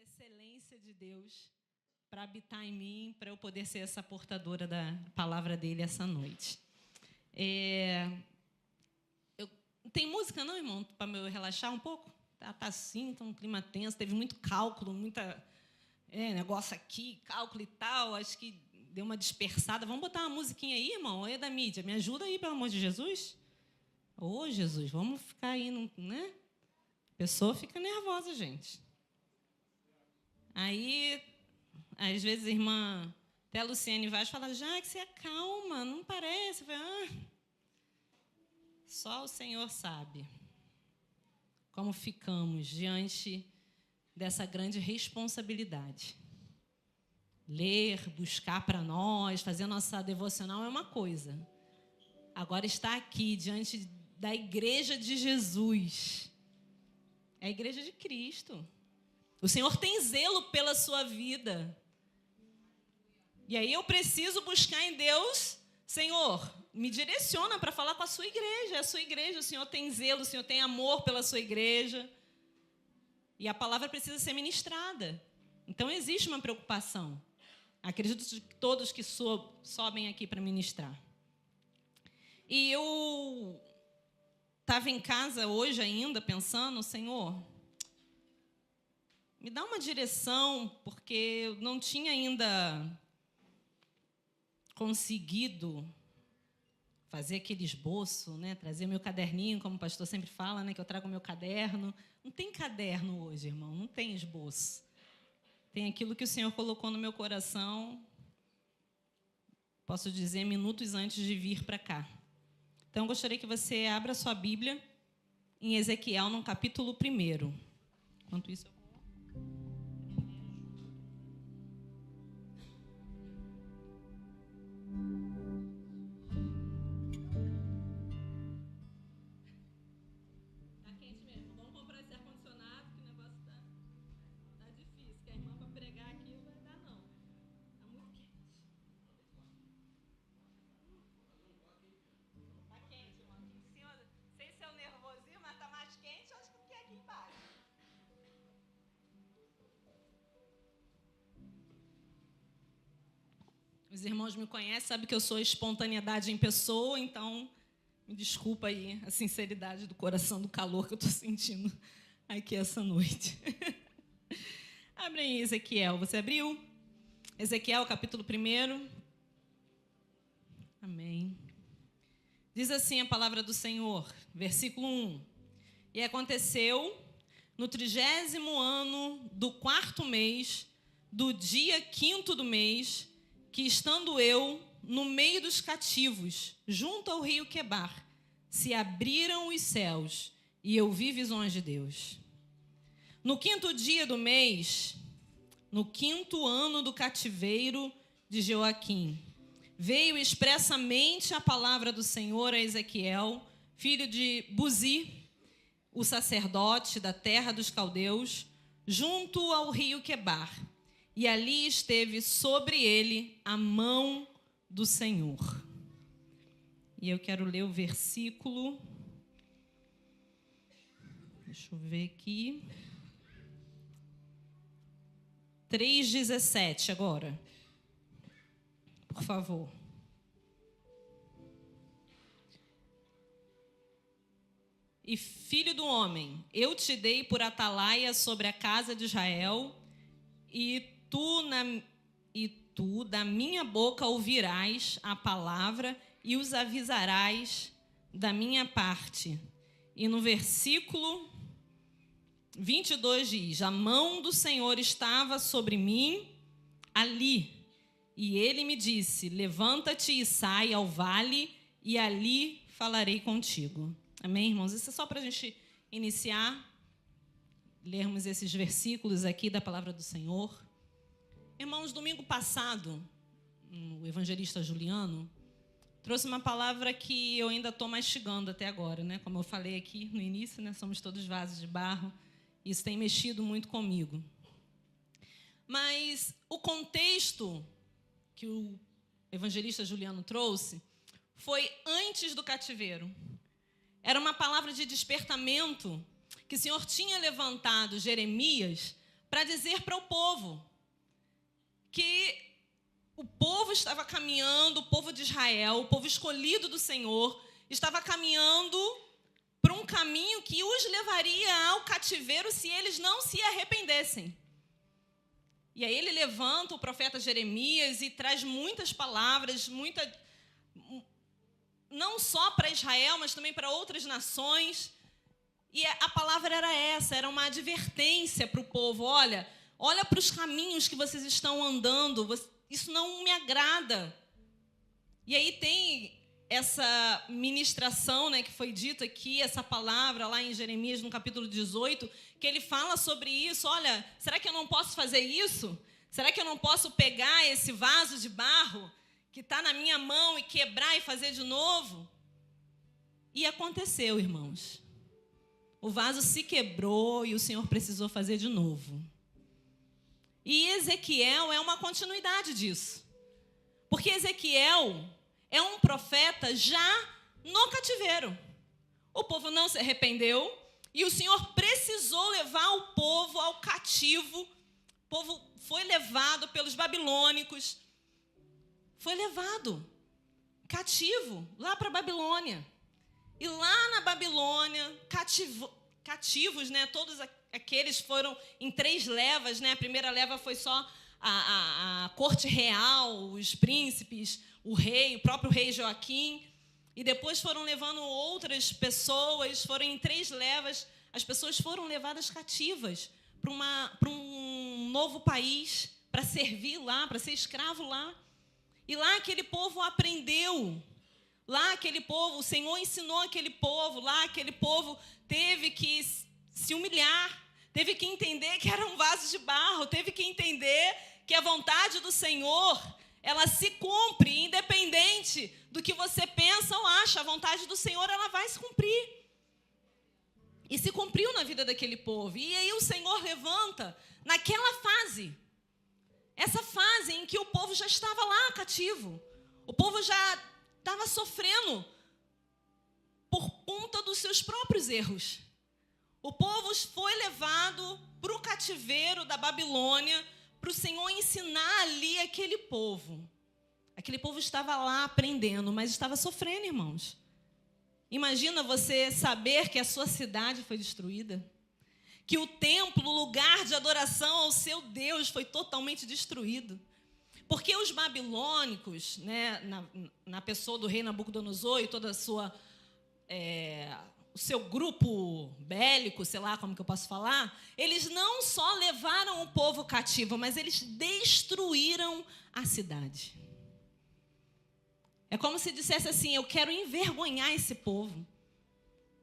excelência de Deus para habitar em mim, para eu poder ser essa portadora da palavra dele essa noite. Tem música não, irmão, para eu relaxar um pouco? Tá assim, tá um clima tenso, teve muito cálculo, muita negócio aqui, cálculo e tal, acho que deu uma dispersada. Vamos botar uma musiquinha aí, irmão? Oi, da mídia, me ajuda aí, pelo amor de Jesus. Ô, Jesus, vamos ficar aí, né? A pessoa fica nervosa, gente. Aí, às vezes, a irmã, até a Luciane Vaz fala, já que você acalma, não parece. Falo, só o Senhor sabe como ficamos diante dessa grande responsabilidade. Ler, buscar para nós, fazer nossa devocional é uma coisa. Agora, estar aqui diante da igreja de Jesus, é a igreja de Cristo. O Senhor tem zelo pela sua vida. E aí eu preciso buscar em Deus, Senhor, me direciona para falar com a sua igreja. É a sua igreja, o Senhor tem zelo, o Senhor tem amor pela sua igreja. E a palavra precisa ser ministrada. Então existe uma preocupação. Acredito que todos que sobem aqui para ministrar. E eu estava em casa hoje ainda pensando, Senhor, me dá uma direção, porque eu não tinha ainda conseguido fazer aquele esboço, né? Trazer meu caderninho, como o pastor sempre fala, né? Que eu trago meu caderno. Não tem caderno hoje, irmão, não tem esboço. Tem aquilo que o Senhor colocou no meu coração, posso dizer, minutos antes de vir para cá. Então, eu gostaria que você abra sua Bíblia em Ezequiel, no capítulo 1. Enquanto isso, eu Os irmãos me conhecem, sabem que eu sou espontaneidade em pessoa, então me desculpa aí a sinceridade do coração, do calor que eu estou sentindo aqui essa noite. Abre aí Ezequiel, você abriu? Ezequiel, capítulo 1. Amém. Diz assim a palavra do Senhor, versículo 1. E aconteceu no 30º ano do 4º mês, do dia 5º do mês, que estando eu no meio dos cativos, junto ao rio Quebar, se abriram os céus e eu vi visões de Deus. No 5º dia do mês, no 5º ano do cativeiro de Joaquim, veio expressamente a palavra do Senhor a Ezequiel, filho de Buzi, o sacerdote da terra dos caldeus, junto ao rio Quebar. E ali esteve sobre ele a mão do Senhor. E eu quero ler o versículo. Deixa eu ver aqui. 3:17 agora. Por favor. E filho do homem, eu te dei por atalaia sobre a casa de Israel, e tu da minha boca ouvirás a palavra e os avisarás da minha parte. E no versículo 22 diz, a mão do Senhor estava sobre mim ali, e ele me disse, levanta-te e sai ao vale, e ali falarei contigo. Amém, irmãos? Isso é só para a gente iniciar, lermos esses versículos aqui da palavra do Senhor. Irmãos, domingo passado, o evangelista Juliano trouxe uma palavra que eu ainda estou mastigando até agora, né? Como eu falei aqui no início, né? Somos todos vasos de barro. Isso tem mexido muito comigo. Mas o contexto que o evangelista Juliano trouxe foi antes do cativeiro. Era uma palavra de despertamento que o Senhor tinha levantado Jeremias para dizer para o povo que o povo estava caminhando, o povo de Israel, o povo escolhido do Senhor, estava caminhando para um caminho que os levaria ao cativeiro se eles não se arrependessem. E aí ele levanta o profeta Jeremias e traz muitas palavras, não só para Israel, mas também para outras nações. E a palavra era essa, era uma advertência para o povo. Olha para os caminhos que vocês estão andando, isso não me agrada. E aí tem essa ministração, né, que foi dita aqui, essa palavra lá em Jeremias, no capítulo 18, que ele fala sobre isso. Olha, será que eu não posso fazer isso? Será que eu não posso pegar esse vaso de barro que está na minha mão e quebrar e fazer de novo? E aconteceu, irmãos. O vaso se quebrou e o Senhor precisou fazer de novo. E Ezequiel é uma continuidade disso. Porque Ezequiel é um profeta já no cativeiro. O povo não se arrependeu e o Senhor precisou levar o povo ao cativo. O povo foi levado pelos babilônicos. Foi levado cativo lá para a Babilônia. E lá na Babilônia, cativos, né? Todos aqueles foram em 3 levas, né? A primeira leva foi só a corte real, os príncipes, o rei, o próprio rei Joaquim. E depois foram levando outras pessoas, foram em 3 levas. As pessoas foram levadas cativas para um novo país, para servir lá, para ser escravo lá. E lá aquele povo aprendeu. Lá aquele povo, o Senhor ensinou aquele povo, lá aquele povo teve que se humilhar, teve que entender que era um vaso de barro, teve que entender que a vontade do Senhor, ela se cumpre, independente do que você pensa ou acha, a vontade do Senhor, ela vai se cumprir. E se cumpriu na vida daquele povo. E aí o Senhor levanta naquela fase, essa fase em que o povo já estava lá cativo, o povo já estava sofrendo por conta dos seus próprios erros. O povo foi levado para o cativeiro da Babilônia, para o Senhor ensinar ali aquele povo. Aquele povo estava lá aprendendo, mas estava sofrendo, irmãos. Imagina você saber que a sua cidade foi destruída, que o templo, o lugar de adoração ao seu Deus, foi totalmente destruído. Porque os babilônicos, né, na pessoa do rei Nabucodonosor e toda a sua, o seu grupo bélico, sei lá como que eu posso falar, eles não só levaram o povo cativo, mas eles destruíram a cidade. É como se dissesse assim, eu quero envergonhar esse povo.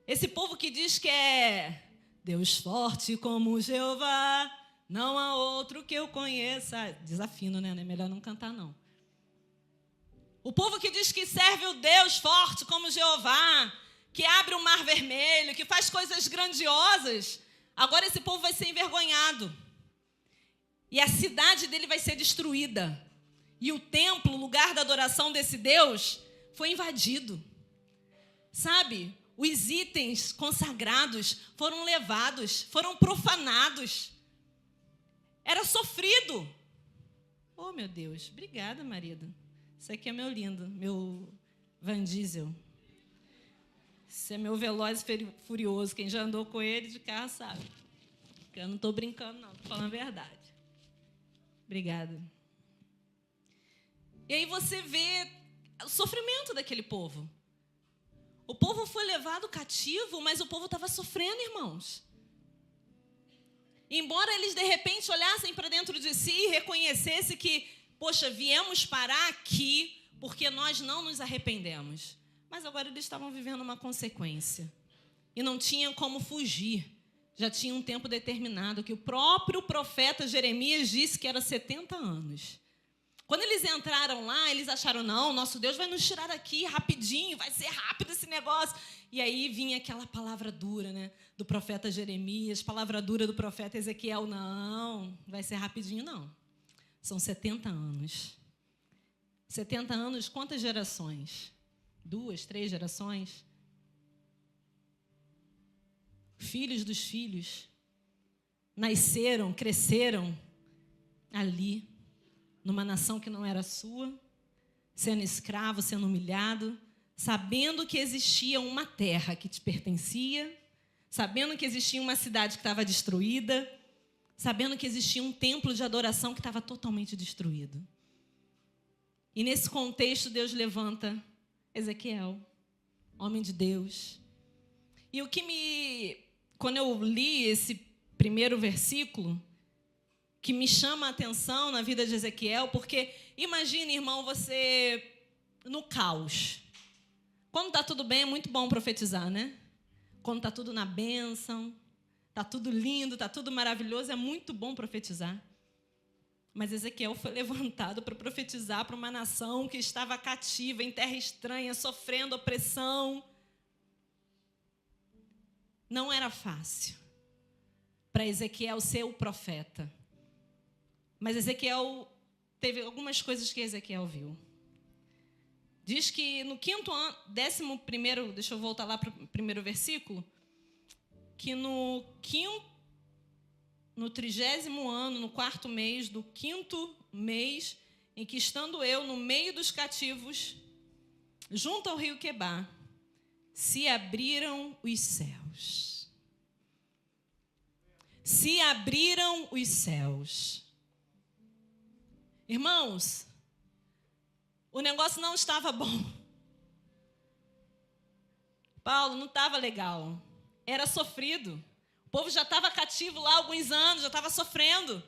Esse povo que diz que é Deus forte como Jeová, não há outro que eu conheça. Desafino, né? Não é melhor não cantar, não. O povo que diz que serve o Deus forte como Jeová, que abre o mar vermelho, que faz coisas grandiosas, agora esse povo vai ser envergonhado. E a cidade dele vai ser destruída. E o templo, o lugar da adoração desse Deus, foi invadido. Sabe? Os itens consagrados foram levados, foram profanados. Era sofrido. Oh, meu Deus. Obrigada, marido. Isso aqui é meu lindo, meu Van Diesel. Esse é meu Veloz Furioso. Quem já andou com ele de carro sabe. Eu não estou brincando, não. Estou falando a verdade. Obrigada. E aí você vê o sofrimento daquele povo. O povo foi levado cativo, mas o povo estava sofrendo, irmãos. Embora eles, de repente, olhassem para dentro de si e reconhecessem que, poxa, viemos parar aqui porque nós não nos arrependemos. Mas agora eles estavam vivendo uma consequência. E não tinham como fugir. Já tinha um tempo determinado, que o próprio profeta Jeremias disse que era 70 anos. Quando eles entraram lá, eles acharam, não, nosso Deus vai nos tirar daqui rapidinho, vai ser rápido esse negócio. E aí vinha aquela palavra dura, né, do profeta Jeremias, palavra dura do profeta Ezequiel, não vai ser rapidinho, não. São 70 anos. 70 anos, quantas gerações? 2, 3 gerações? Filhos dos filhos. nasceram, cresceram ali, numa nação que não era sua, sendo escravo, sendo humilhado, sabendo que existia uma terra que te pertencia, sabendo que existia uma cidade que estava destruída, sabendo que existia um templo de adoração que estava totalmente destruído. E nesse contexto, Deus levanta Ezequiel, homem de Deus. E quando eu li esse primeiro versículo, que me chama a atenção na vida de Ezequiel, porque imagine, irmão, você no caos. Quando está tudo bem, é muito bom profetizar, né? Quando está tudo na bênção, está tudo lindo, está tudo maravilhoso, é muito bom profetizar. Mas Ezequiel foi levantado para profetizar para uma nação que estava cativa, em terra estranha, sofrendo opressão. Não era fácil para Ezequiel ser o profeta. Mas Ezequiel teve algumas coisas que Ezequiel viu. Diz que no 5º ano, 11º, deixa eu voltar lá para o primeiro versículo, que no 30º ano, no 4º mês, do 5º mês, em que estando eu no meio dos cativos, junto ao rio Quebar, se abriram os céus. Se abriram os céus. Irmãos, o negócio não estava bom. Paulo, não estava legal. Era sofrido. O povo já estava cativo lá há alguns anos, já estava sofrendo.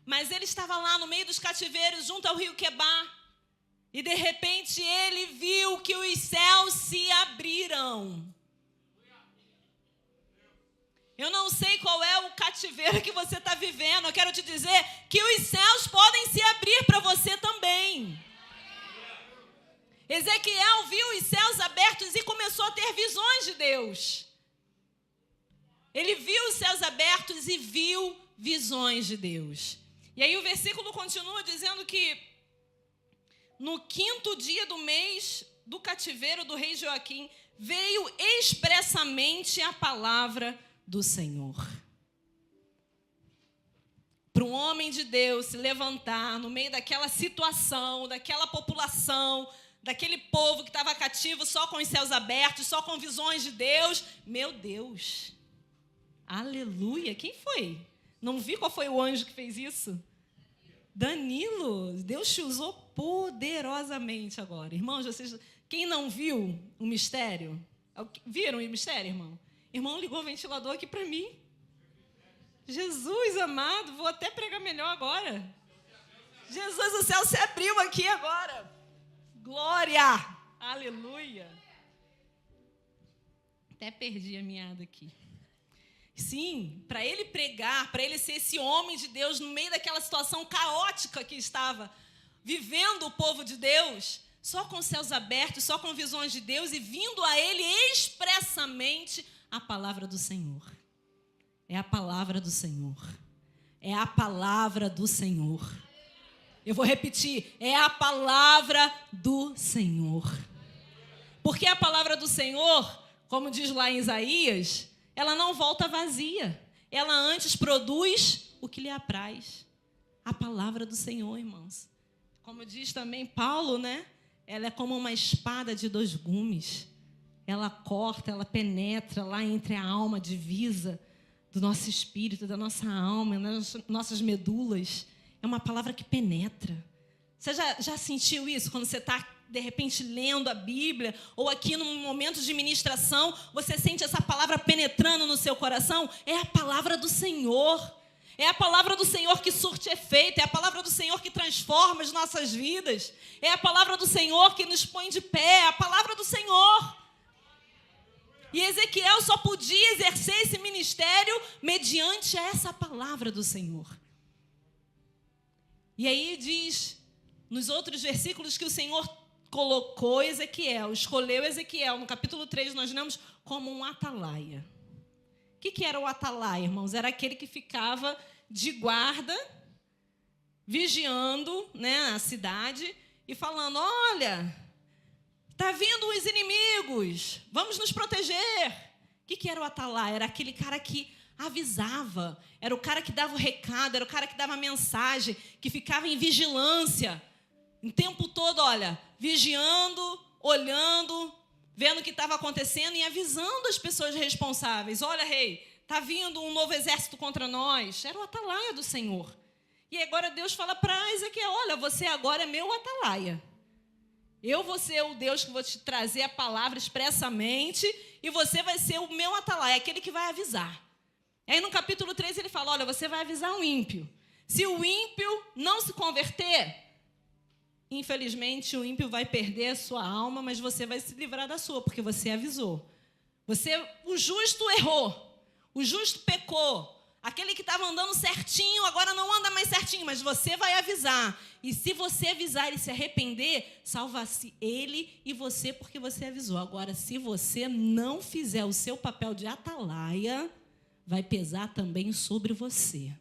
Mas ele estava lá no meio dos cativeiros, junto ao rio Quebar. E, de repente, ele viu que os céus se abriram. Eu não sei qual é o cativeiro que você está vivendo. Eu quero te dizer que os céus podem se abrir para você também. Ezequiel viu os céus abertos e começou a ter visões de Deus. Ele viu os céus abertos e viu visões de Deus. E aí o versículo continua dizendo que no 5º dia do mês do cativeiro do rei Joaquim, veio expressamente a palavra do Senhor. Para um homem de Deus se levantar no meio daquela situação, daquela população, daquele povo que estava cativo só com os céus abertos, só com visões de Deus. Meu Deus! Aleluia! Quem foi? Não vi qual foi o anjo que fez isso? Danilo! Deus te usou poderosamente agora. Irmãos, vocês, quem não viu o mistério? Viram o mistério, irmão? Irmão ligou o ventilador aqui para mim. Jesus amado, vou até pregar melhor agora. Jesus, o céu se abriu aqui agora. Glória! Aleluia! Até perdi a meada aqui. Sim, para ele pregar, para ele ser esse homem de Deus no meio daquela situação caótica que estava vivendo o povo de Deus, só com os céus abertos, só com visões de Deus e vindo a ele expressamente a palavra do Senhor. É a palavra do Senhor. É a palavra do Senhor. Eu vou repetir, é a palavra do Senhor. Porque a palavra do Senhor, como diz lá em Isaías, ela não volta vazia. Ela antes produz o que lhe apraz. A palavra do Senhor, irmãos. Como diz também Paulo, né? Ela é como uma espada de 2 gumes. Ela corta, ela penetra lá entre a alma, divisa do nosso espírito, da nossa alma, nas nossas medulas. É uma palavra que penetra. Você já sentiu isso quando você está, de repente, lendo a Bíblia, ou aqui num momento de ministração, você sente essa palavra penetrando no seu coração? É a palavra do Senhor. É a palavra do Senhor que surte efeito, é a palavra do Senhor que transforma as nossas vidas, é a palavra do Senhor que nos põe de pé, é a palavra do Senhor. E Ezequiel só podia exercer esse ministério mediante essa palavra do Senhor. E aí diz, nos outros versículos, que o Senhor colocou Ezequiel, escolheu Ezequiel, no capítulo 3 nós lemos como um atalaia. O que era o atalaia, irmãos? Era aquele que ficava de guarda, vigiando, né, a cidade e falando, olha, está vindo os inimigos, vamos nos proteger. O que era o atalaia? Era aquele cara que avisava. Era o cara que dava o recado, era o cara que dava a mensagem, que ficava em vigilância. O tempo todo, olha, vigiando, olhando, vendo o que estava acontecendo e avisando as pessoas responsáveis. Olha, rei, está vindo um novo exército contra nós. Era o atalaia do Senhor. E agora Deus fala para Ezequiel, olha, você agora é meu atalaia. Eu vou ser o Deus que vou te trazer a palavra expressamente e você vai ser o meu atalaia, aquele que vai avisar. Aí no capítulo 3 ele fala, olha, você vai avisar o ímpio. Se o ímpio não se converter, infelizmente o ímpio vai perder a sua alma, mas você vai se livrar da sua, porque você avisou. O justo errou, o justo pecou. Aquele que estava andando certinho, agora não anda mais certinho, mas você vai avisar. E se você avisar e se arrepender, salva-se ele e você, porque você avisou. Agora, se você não fizer o seu papel de atalaia, vai pesar também sobre você.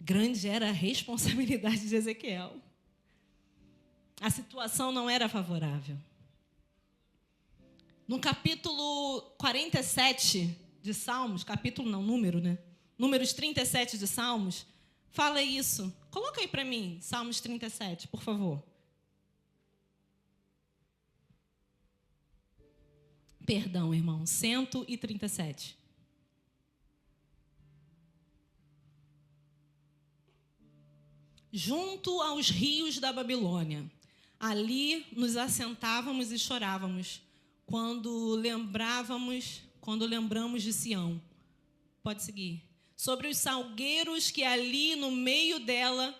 Grande era a responsabilidade de Ezequiel. A situação não era favorável. No capítulo 47 de Salmos, capítulo não, número, né? Números 37 de Salmos, fala isso. Coloca aí para mim, Salmos 37, por favor. Perdão, irmão, 137. Junto aos rios da Babilônia, ali nos assentávamos e chorávamos, quando lembramos de Sião. Pode seguir. Sobre os salgueiros que ali no meio dela,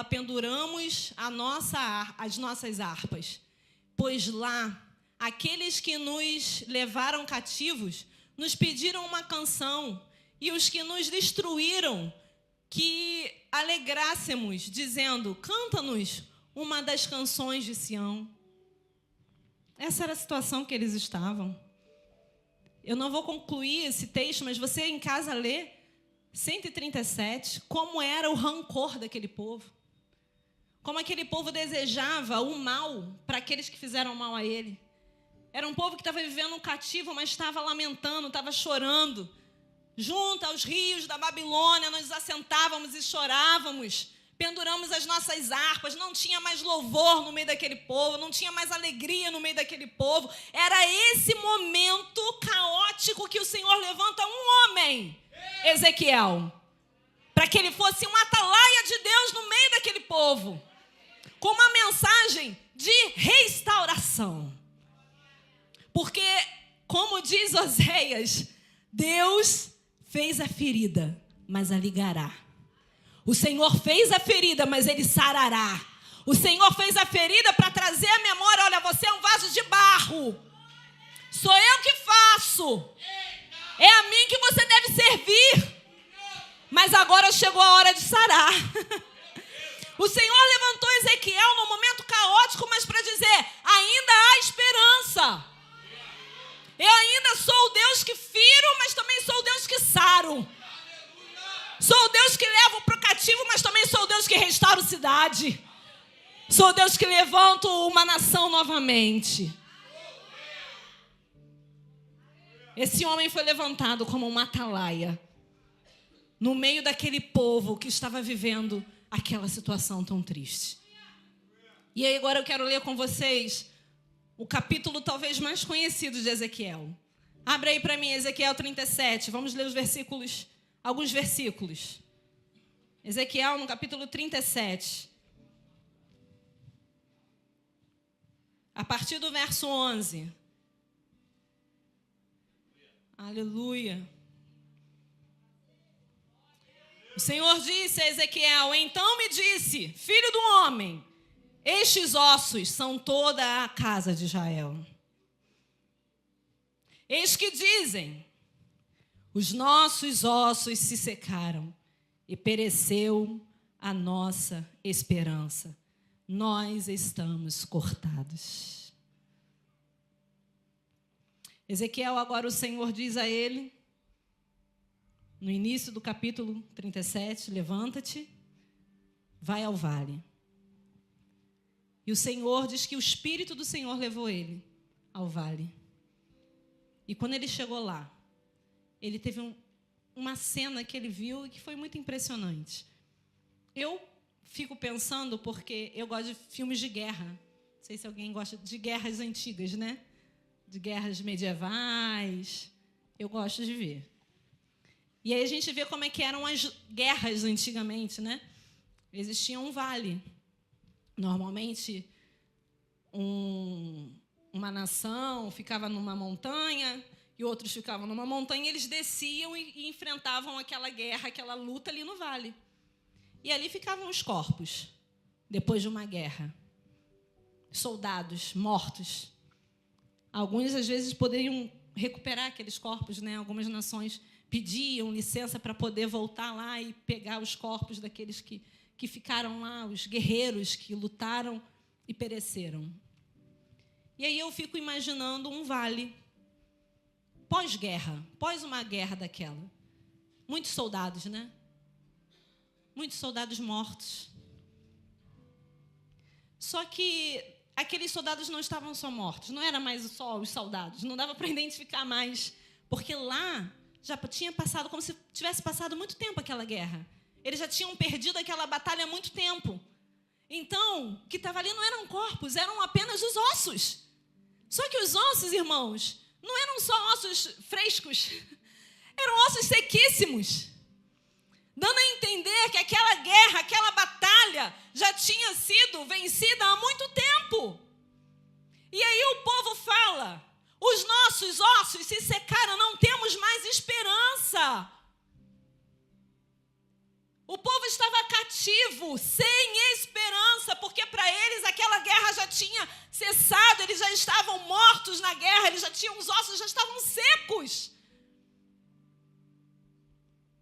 penduramos as nossas harpas. Pois lá, aqueles que nos levaram cativos, nos pediram uma canção, e os que nos destruíram, que alegrássemos, dizendo, canta-nos uma das canções de Sião. Essa era a situação que eles estavam. Eu não vou concluir esse texto, mas você em casa lê 137, como era o rancor daquele povo. Como aquele povo desejava o mal para aqueles que fizeram mal a ele. Era um povo que estava vivendo um cativo, mas estava lamentando, estava chorando. Junto aos rios da Babilônia, nós nos assentávamos e chorávamos. Penduramos as nossas harpas, não tinha mais louvor no meio daquele povo, não tinha mais alegria no meio daquele povo. Era esse momento caótico que o Senhor levanta um homem, Ezequiel, para que ele fosse um atalaia de Deus no meio daquele povo, com uma mensagem de restauração. Porque, como diz Oséias, Deus fez a ferida, mas a ligará. O Senhor fez a ferida, mas Ele sarará. O Senhor fez a ferida para trazer a memória. Olha, você é um vaso de barro. Sou eu que faço. É a mim que você deve servir. Mas agora chegou a hora de sarar. O Senhor levantou Ezequiel num momento caótico, mas para dizer, ainda há esperança. Eu ainda sou o Deus que firo, mas também sou o Deus que saro. Sou o Deus que levo para o cativo, mas também sou o Deus que restauro cidade. Sou o Deus que levanto uma nação novamente. Esse homem foi levantado como uma atalaia no meio daquele povo que estava vivendo aquela situação tão triste. E aí agora eu quero ler com vocês o capítulo talvez mais conhecido de Ezequiel. Abre aí para mim, Ezequiel 37. Vamos ler alguns versículos. Ezequiel, no capítulo 37. A partir do verso 11. Aleluia. O Senhor disse a Ezequiel, então me disse, filho do homem, estes ossos são toda a casa de Israel. Eis que dizem, os nossos ossos se secaram e pereceu a nossa esperança. Nós estamos cortados. Ezequiel, agora o Senhor diz a ele, no início do capítulo 37, levanta-te, vai ao vale. E o Senhor diz que o Espírito do Senhor levou ele ao vale. E quando ele chegou lá, ele teve uma cena que ele viu e que foi muito impressionante. Eu fico pensando, porque eu gosto de filmes de guerra. Não sei se alguém gosta de guerras antigas, né? De guerras medievais. Eu gosto de ver. E aí a gente vê como é que eram as guerras antigamente, né? Existia um vale. Normalmente, uma nação ficava numa montanha e outros ficavam numa montanha, e eles desciam e enfrentavam aquela guerra, aquela luta ali no vale. E ali ficavam os corpos, depois de uma guerra. Soldados mortos. Alguns, às vezes, poderiam recuperar aqueles corpos, né? Algumas nações pediam licença para poder voltar lá e pegar os corpos daqueles que ficaram lá, os guerreiros que lutaram e pereceram. E aí eu fico imaginando um vale pós-guerra, pós uma guerra daquela. Muitos soldados, né? Muitos soldados mortos. Só que aqueles soldados não estavam só mortos, não era mais só os soldados, não dava para identificar mais, porque lá já tinha passado, como se tivesse passado muito tempo aquela guerra. Eles já tinham perdido aquela batalha há muito tempo. Então, o que estava ali não eram corpos, eram apenas os ossos. Só que os ossos, irmãos, não eram só ossos frescos, eram ossos sequíssimos. Dando a entender que aquela guerra, aquela batalha já tinha sido vencida há muito tempo. E aí o povo fala, os nossos ossos se secaram, não temos mais esperança. O povo estava cativo, sem esperança, porque para eles aquela guerra já tinha cessado, eles já estavam mortos na guerra, eles já tinham, os ossos já estavam secos.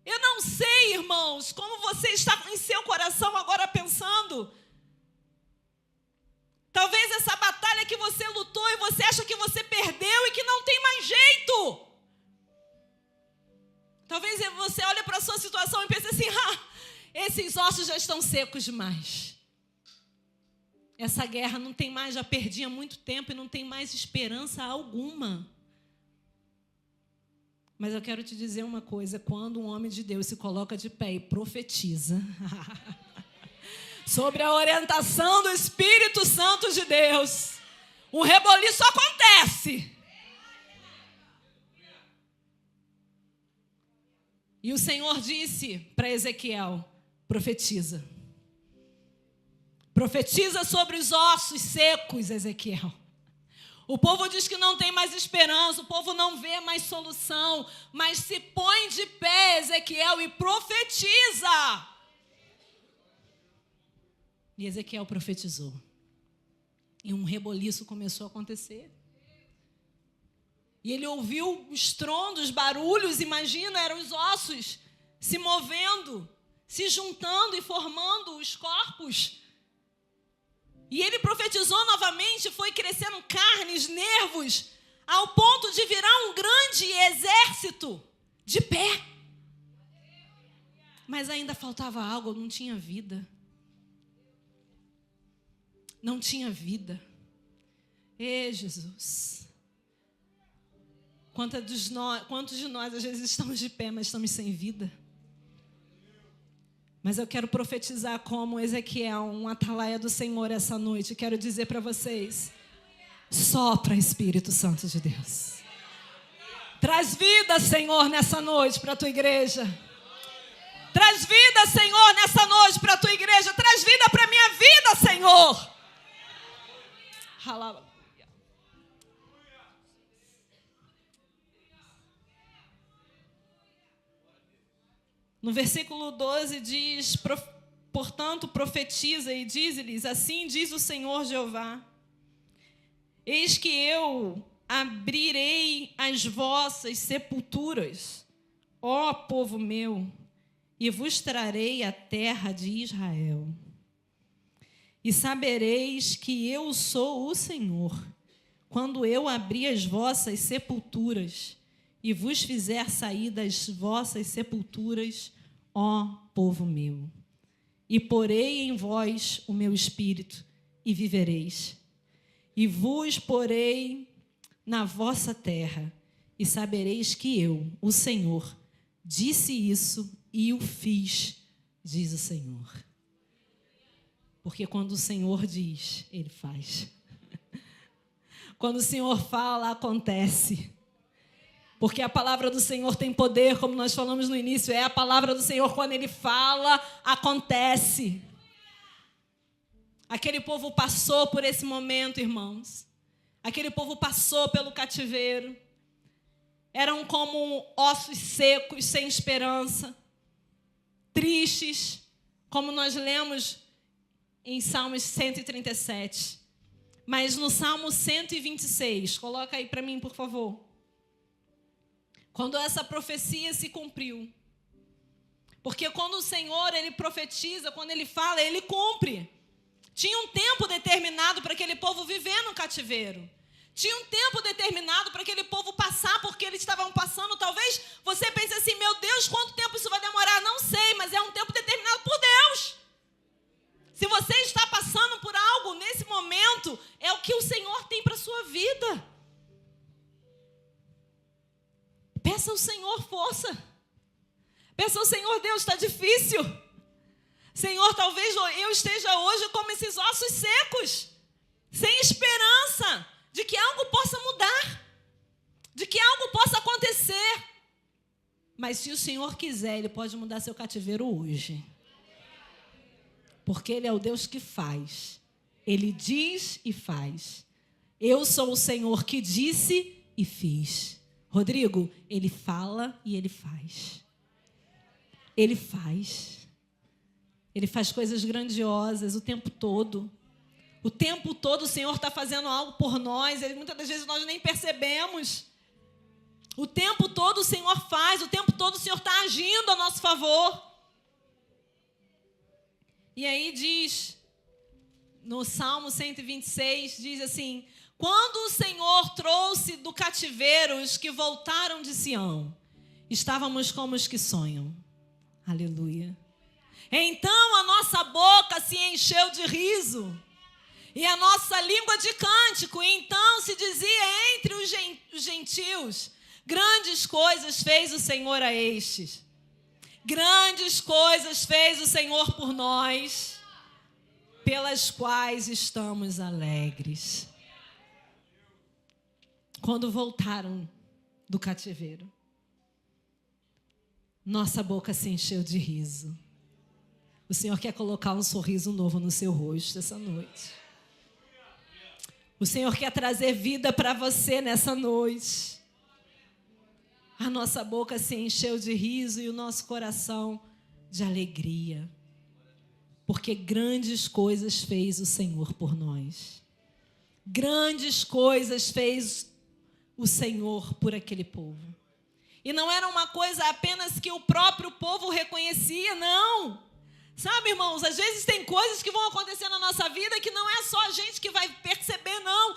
Eu não sei, irmãos, como você está em seu coração agora pensando. Talvez essa batalha que você lutou e você acha que você perdeu e que não tem mais jeito. Talvez você olhe para a sua situação e pense assim, esses ossos já estão secos demais. Essa guerra não tem mais, já perdi há muito tempo e não tem mais esperança alguma. Mas eu quero te dizer uma coisa, quando um homem de Deus se coloca de pé e profetiza sobre a orientação do Espírito Santo de Deus, um reboliço acontece. E o Senhor disse para Ezequiel, profetiza. Profetiza sobre os ossos secos, Ezequiel. O povo diz que não tem mais esperança, o povo não vê mais solução, mas se põe de pé, Ezequiel, e profetiza. E Ezequiel profetizou. E um reboliço começou a acontecer. E ele ouviu os estrondos, barulhos, imagina, eram os ossos se movendo, se juntando e formando os corpos. E ele profetizou novamente, foi crescendo carnes, nervos, ao ponto de virar um grande exército de pé. Mas ainda faltava algo, não tinha vida. Não tinha vida. Ê, Jesus. Quantos de nós às vezes estamos de pé, mas estamos sem vida? Mas eu quero profetizar como Ezequiel, um atalaia do Senhor essa noite. Quero dizer para vocês, sopra Espírito Santo de Deus. Traz vida, Senhor, nessa noite para a tua igreja. Traz vida, Senhor, nessa noite para a tua igreja. Traz vida para a minha vida, Senhor. Aleluia. No versículo 12 diz, portanto, profetiza e diz-lhes, assim diz o Senhor Jeová, eis que eu abrirei as vossas sepulturas, ó povo meu, e vos trarei a terra de Israel. E sabereis que eu sou o Senhor, quando eu abrir as vossas sepulturas, e vos fizer sair das vossas sepulturas, ó povo meu. E porei em vós o meu espírito, e vivereis. E vos porei na vossa terra, e sabereis que eu, o Senhor, disse isso e o fiz, diz o Senhor. Porque quando o Senhor diz, Ele faz. Quando o Senhor fala, acontece. Porque a palavra do Senhor tem poder, como nós falamos no início, é a palavra do Senhor, quando Ele fala, acontece. Aquele povo passou por esse momento, irmãos. Aquele povo passou pelo cativeiro. Eram como ossos secos, sem esperança, tristes, como nós lemos em Salmos 137. Mas no Salmo 126, coloca aí para mim, por favor. Quando essa profecia se cumpriu. Porque quando o Senhor, Ele profetiza, quando Ele fala, Ele cumpre. Tinha um tempo determinado para aquele povo viver no cativeiro. Tinha um tempo determinado para aquele povo passar, porque eles estavam passando. Talvez você pense assim, meu Deus, quanto tempo isso vai demorar? Não sei, mas é um tempo determinado por Deus. Se você está passando por algo nesse momento, é o que o Senhor tem para a sua vida. Peça ao Senhor força. Peça ao Senhor, Deus, está difícil. Senhor, talvez eu esteja hoje como esses ossos secos, sem esperança de que algo possa mudar, de que algo possa acontecer. Mas se o Senhor quiser, Ele pode mudar seu cativeiro hoje. Porque Ele é o Deus que faz. Ele diz e faz. Eu sou o Senhor que disse e fiz. Rodrigo, Ele fala e Ele faz. Ele faz. Ele faz coisas grandiosas o tempo todo. O tempo todo o Senhor está fazendo algo por nós. Muitas das vezes nós nem percebemos. O tempo todo o Senhor faz. O tempo todo o Senhor está agindo a nosso favor. E aí diz, no Salmo 126, diz assim: quando o Senhor trouxe do cativeiro os que voltaram de Sião, estávamos como os que sonham. Aleluia. Então a nossa boca se encheu de riso e a nossa língua de cântico. E então se dizia entre os gentios: grandes coisas fez o Senhor a estes. Grandes coisas fez o Senhor por nós, pelas quais estamos alegres. Quando voltaram do cativeiro, nossa boca se encheu de riso. O Senhor quer colocar um sorriso novo no seu rosto essa noite. O Senhor quer trazer vida para você nessa noite. A nossa boca se encheu de riso e o nosso coração de alegria. Porque grandes coisas fez o Senhor por nós. Grandes coisas fez o Senhor por aquele povo. E não era uma coisa apenas que o próprio povo reconhecia, não. Sabe, irmãos, às vezes tem coisas que vão acontecer na nossa vida que não é só a gente que vai perceber, não.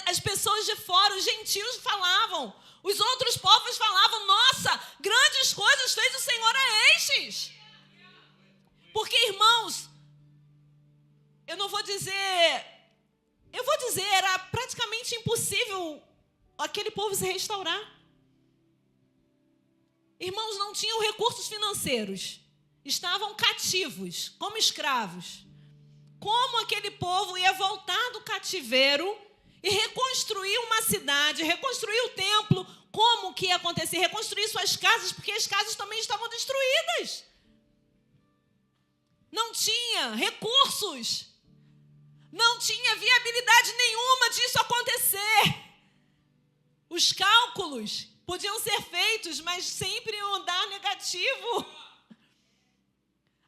As pessoas de fora, os gentios falavam, os outros povos falavam: nossa, grandes coisas fez o Senhor a estes. Porque, irmãos, eu vou dizer, era praticamente impossível aquele povo se restaurar. Irmãos, não tinham recursos financeiros. Estavam cativos, como escravos. Como aquele povo ia voltar do cativeiro e reconstruir uma cidade, reconstruir o templo? Como que ia acontecer? Reconstruir suas casas, porque as casas também estavam destruídas. Não tinha recursos. Não tinha viabilidade nenhuma disso acontecer. Os cálculos podiam ser feitos, mas sempre iam dar negativo.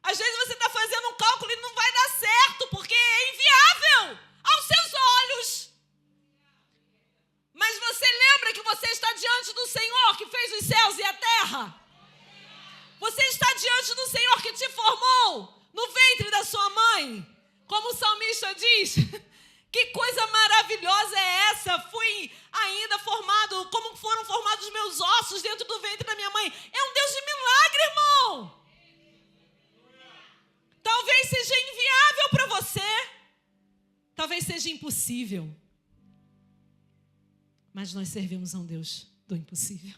Às vezes você está fazendo um cálculo e não vai dar certo, porque é inviável aos seus olhos. Mas você lembra que você está diante do Senhor que fez os céus e a terra? Você está diante do Senhor que te formou no ventre da sua mãe. Como o salmista diz, que coisa maravilhosa é essa? Fui ainda formado, como foram formados meus ossos dentro do ventre da minha mãe. É um Deus de milagre, irmão. Talvez seja inviável para você. Talvez seja impossível. Mas nós servimos a um Deus do impossível.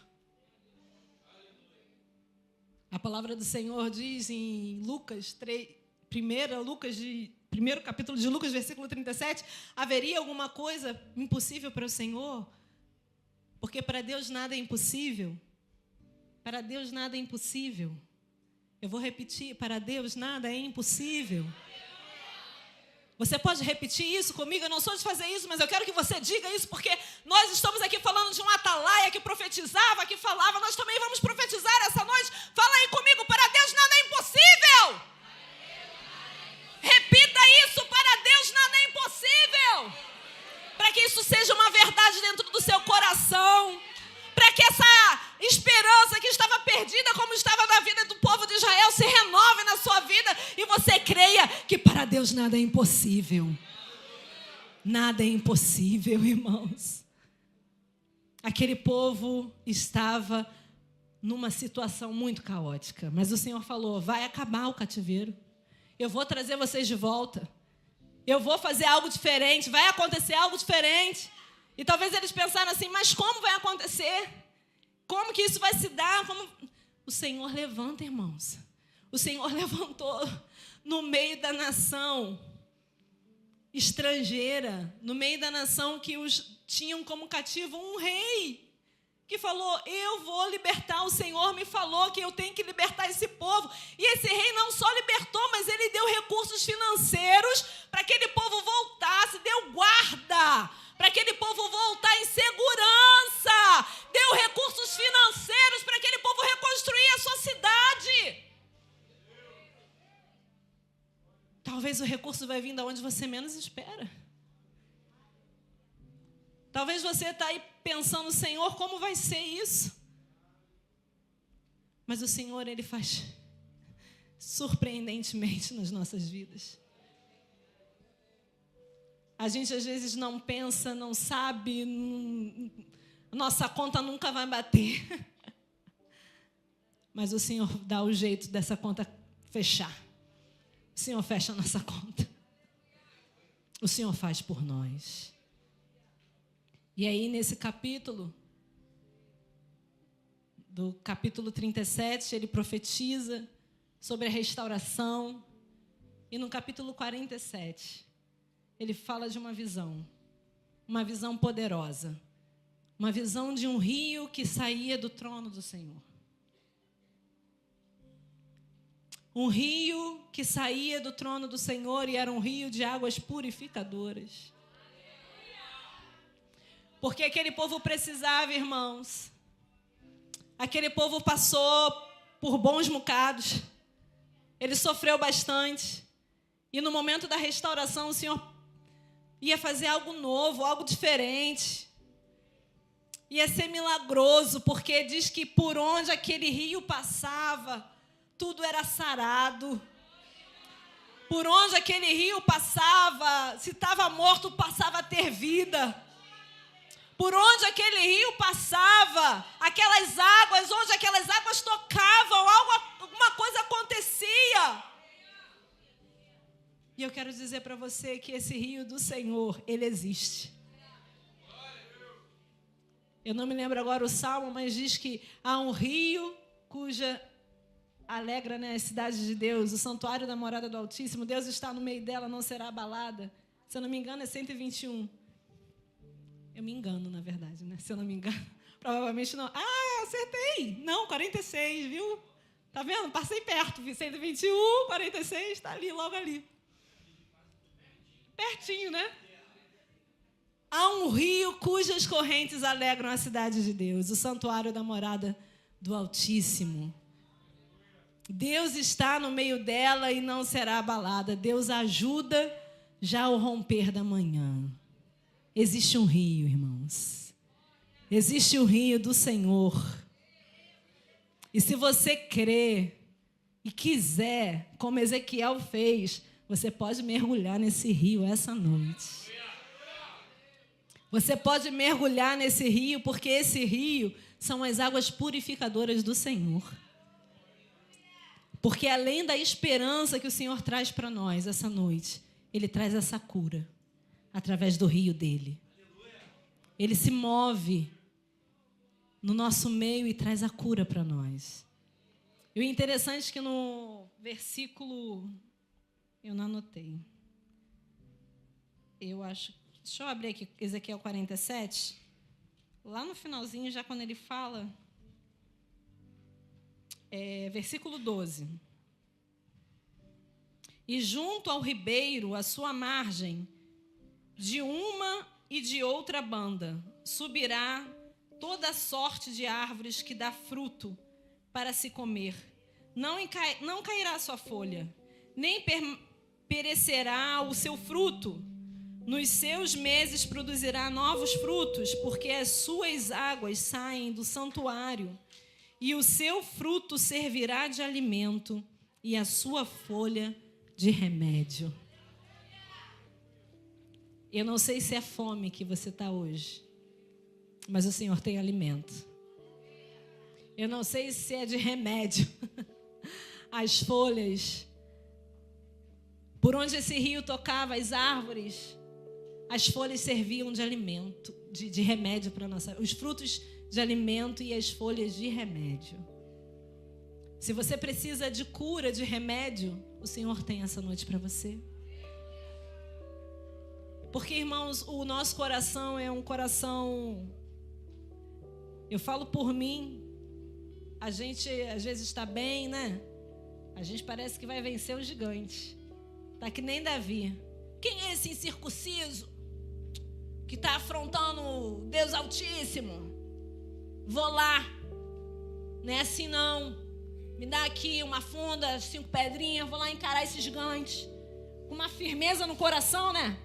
A palavra do Senhor diz em Lucas 3, primeiro capítulo de Lucas, versículo 37, haveria alguma coisa impossível para o Senhor? Porque para Deus nada é impossível. Para Deus nada é impossível. Eu vou repetir, para Deus nada é impossível. Você pode repetir isso comigo? Eu não sou de fazer isso, mas eu quero que você diga isso, porque nós estamos aqui falando de um atalaia que profetizava, que falava. Nós também vamos profetizar essa noite. Fala aí comigo, para Deus nada é impossível. Repita isso, para Deus nada é impossível. Para que isso seja uma verdade dentro do seu coração. Para que essa esperança que estava perdida, como estava na vida do povo de Israel, se renove na sua vida e você creia que para Deus nada é impossível. Nada é impossível, irmãos. Aquele povo estava numa situação muito caótica, mas o Senhor falou: vai acabar o cativeiro. Eu vou trazer vocês de volta. Eu vou fazer algo diferente, vai acontecer algo diferente. E talvez eles pensaram assim, mas como vai acontecer? Como que isso vai se dar? Como... O Senhor levanta, irmãos. O Senhor levantou no meio da nação estrangeira, no meio da nação que os tinham como cativo, um rei que falou: eu vou libertar. O Senhor me falou que eu tenho que libertar esse povo. E esse rei não só libertou, mas ele deu recursos financeiros para que aquele povo voltasse, deu guarda para aquele povo voltar em segurança, deu recursos financeiros para aquele povo reconstruir a sua cidade. Talvez o recurso vai vir de onde você menos espera. Talvez você está aí pensando: Senhor, como vai ser isso? Mas o Senhor, Ele faz surpreendentemente nas nossas vidas. A gente às vezes não pensa, não sabe, nossa conta nunca vai bater. Mas o Senhor dá o jeito dessa conta fechar. O Senhor fecha a nossa conta. O Senhor faz por nós. E aí, nesse capítulo, do capítulo 37, ele profetiza sobre a restauração. E no capítulo 47, ele fala de uma visão poderosa, uma visão de um rio que saía do trono do Senhor. Um rio que saía do trono do Senhor e era um rio de águas purificadoras. Porque aquele povo precisava, irmãos. Aquele povo passou por bons bocados. Ele sofreu bastante. E no momento da restauração, o Senhor ia fazer algo novo, algo diferente. Ia ser milagroso, porque diz que por onde aquele rio passava, tudo era sarado. Por onde aquele rio passava, se estava morto, passava a ter vida. Por onde aquele rio passava, aquelas águas, onde aquelas águas tocavam, alguma coisa acontecia. E eu quero dizer para você que esse rio do Senhor, ele existe. Eu não me lembro agora o salmo, mas diz que há um rio cuja alegra, né, a cidade de Deus, o santuário da morada do Altíssimo. Deus está no meio dela, não será abalada. Se eu não me engano, é 121. Eu me engano, na verdade, né? Se eu não me engano, provavelmente não. Ah, acertei! Não, 46, viu? Tá vendo? Passei perto. 121, 46, está ali, logo ali. Pertinho, né? Há um rio cujas correntes alegram a cidade de Deus, o santuário da morada do Altíssimo. Deus está no meio dela e não será abalada. Deus ajuda já ao romper da manhã. Existe um rio, irmãos. Existe o rio do Senhor. E se você crer e quiser, como Ezequiel fez, você pode mergulhar nesse rio essa noite. Você pode mergulhar nesse rio, porque esse rio são as águas purificadoras do Senhor. Porque além da esperança que o Senhor traz para nós essa noite, Ele traz essa cura através do rio dele. Ele se move no nosso meio e traz a cura para nós. E o interessante é que no versículo... Eu não anotei. Eu acho... Deixa eu abrir aqui Ezequiel 47. Lá no finalzinho, já quando ele fala... versículo 12. E junto ao ribeiro, à sua margem, de uma e de outra banda, subirá toda sorte de árvores que dá fruto para se comer. Não cairá a sua folha, nem perecerá o seu fruto. Nos seus meses produzirá novos frutos, porque as suas águas saem do santuário, e o seu fruto servirá de alimento, e a sua folha de remédio. Eu não sei se é fome que você está hoje, mas o Senhor tem alimento. Eu não sei se é de remédio. As folhas, por onde esse rio tocava, as árvores, as folhas serviam de alimento, de remédio para nossa, os frutos de alimento e as folhas de remédio. Se você precisa de cura, de remédio, o Senhor tem essa noite para você. Porque, irmãos, o nosso coração é um coração... Eu falo por mim, a gente às vezes está bem, né? A gente parece que vai vencer o gigante. Tá que nem Davi. Quem é esse incircunciso que está afrontando Deus Altíssimo? Vou lá. Não é assim não. Me dá aqui uma funda, 5 pedrinhas, vou lá encarar esse gigante. Com uma firmeza no coração, né?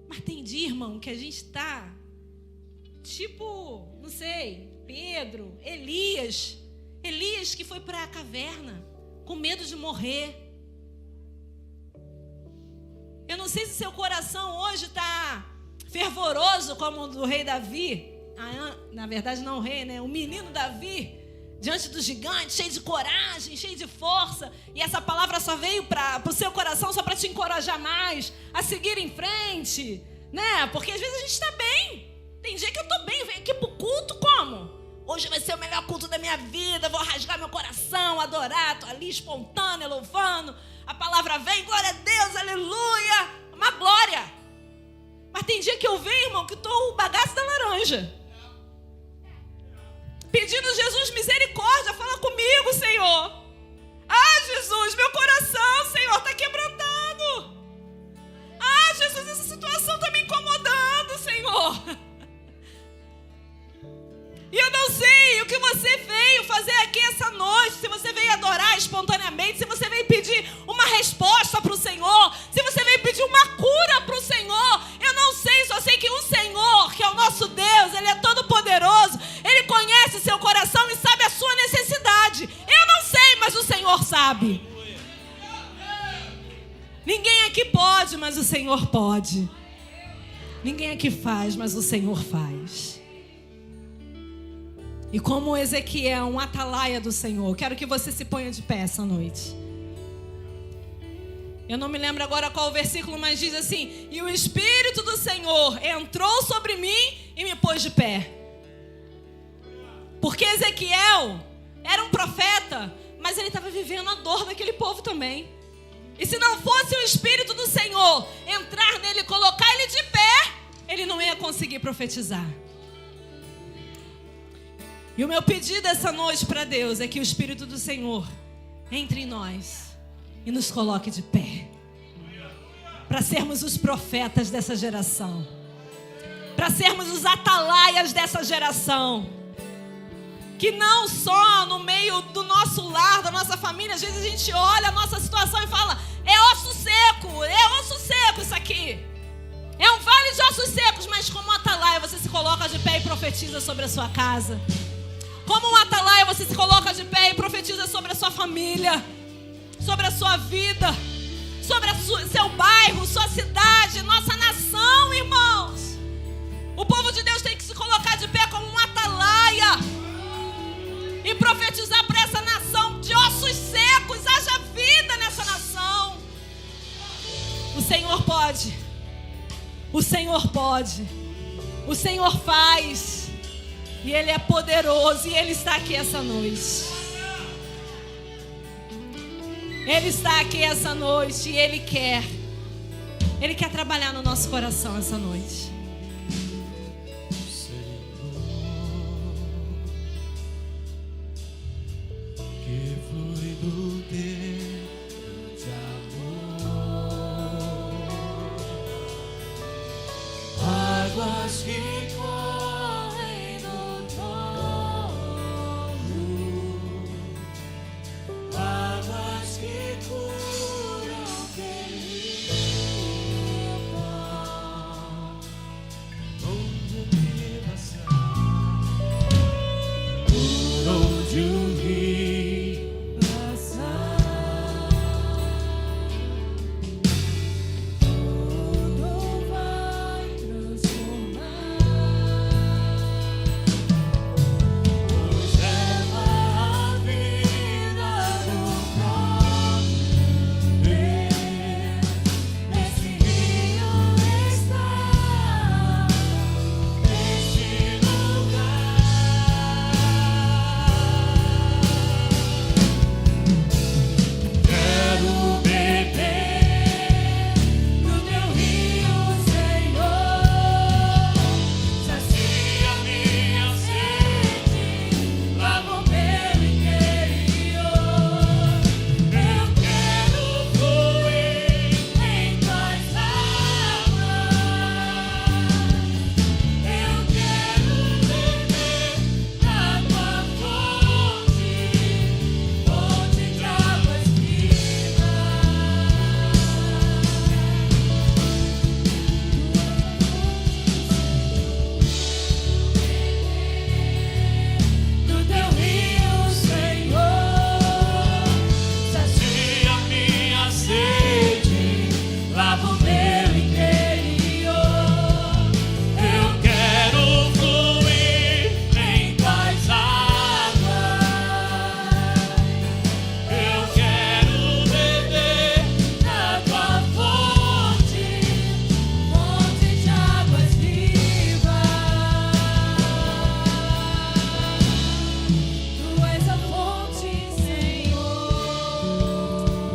Mas tem dia, irmão, que a gente está tipo, não sei, Pedro, Elias que foi para a caverna com medo de morrer. Eu não sei se seu coração hoje está fervoroso como o do rei Davi. Na verdade não o rei, né? O menino Davi, diante do gigante, cheio de coragem, cheio de força. E essa palavra só veio para o seu coração só para te encorajar mais a seguir em frente, né? Porque às vezes a gente está bem. Tem dia que eu estou bem, eu venho aqui para o culto como? Hoje vai ser o melhor culto da minha vida, vou rasgar meu coração, adorar, estou ali espontânea, louvando. A palavra vem, glória a Deus, aleluia, uma glória. Mas tem dia que eu venho, irmão, que estou o bagaço da laranja. Pedindo Jesus misericórdia, fala comigo, Senhor. Ah, Jesus, meu coração, Senhor, está quebrantado. Ah, Jesus, essa situação está me incomodando, Senhor. E eu não sei o que você veio fazer aqui essa noite. Se você veio adorar espontaneamente, se você veio pedir uma resposta para o Senhor, se você veio pedir uma cura para o Senhor, eu não sei, só sei que o Senhor, que é o nosso Deus, Ele é todo poderoso, Ele conhece seu coração e sabe a sua necessidade. Eu não sei, mas o Senhor sabe. Ninguém aqui pode, mas o Senhor pode. Ninguém aqui faz, mas o Senhor faz. E como Ezequiel, um atalaia do Senhor, quero que você se ponha de pé essa noite. Eu não me lembro agora qual o versículo, mas diz assim: e o Espírito do Senhor entrou sobre mim e me pôs de pé. Porque Ezequiel era um profeta, mas ele estava vivendo a dor daquele povo também. E se não fosse o Espírito do Senhor entrar nele e colocar ele de pé, ele não ia conseguir profetizar. E o meu pedido essa noite para Deus é que o Espírito do Senhor entre em nós e nos coloque de pé. Para sermos os profetas dessa geração. Para sermos os atalaias dessa geração. Que não só no meio do nosso lar, da nossa família, às vezes a gente olha a nossa situação e fala: é osso seco isso aqui. É um vale de ossos secos, mas como atalaia você se coloca de pé e profetiza sobre a sua casa. Como um atalaia, você se coloca de pé e profetiza sobre a sua família, sobre a sua vida, sobre seu bairro, sua cidade, nossa nação, irmãos. O povo de Deus tem que se colocar de pé como um atalaia e profetizar para essa nação de ossos secos. Haja vida nessa nação. O Senhor pode. O Senhor pode. O Senhor faz. E Ele é poderoso e Ele está aqui essa noite. Ele está aqui essa noite e Ele quer trabalhar no nosso coração essa noite.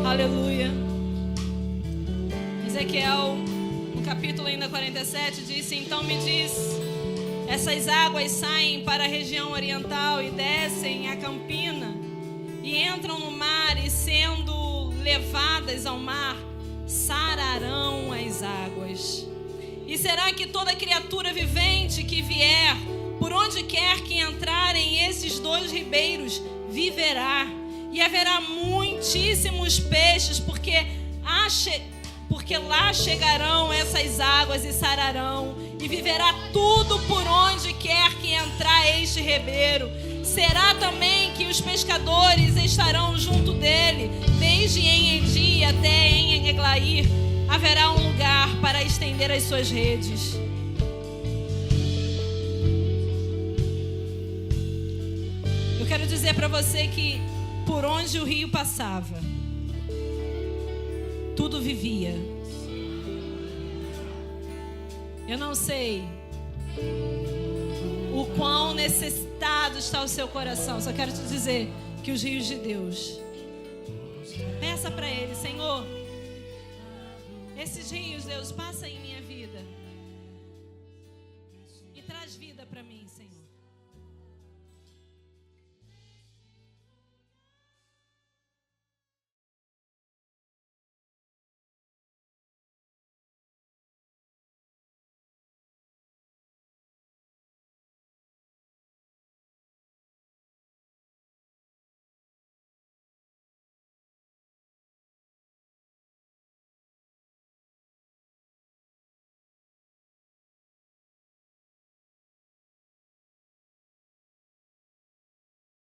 Aleluia. Ezequiel, no capítulo ainda 47, disse: então me diz, essas águas saem para a região oriental e descem a campina e entram no mar, e sendo levadas ao mar, sararão as águas. E será que toda criatura vivente que vier, por onde quer que entrarem esses dois ribeiros, viverá. E haverá muitíssimos peixes, porque lá chegarão essas águas e sararão. E viverá tudo por onde quer que entrar este ribeiro. Será também que os pescadores estarão junto dele, desde En-Gedi até En-Eglaim. Haverá um lugar para estender as suas redes. Eu quero dizer para você que por onde o rio passava, tudo vivia. Eu não sei o quão necessitado está o seu coração. Só quero te dizer que os rios de Deus, peça para Ele: Senhor, esses rios, Deus, passa em minha vida e traz vida para mim, Senhor.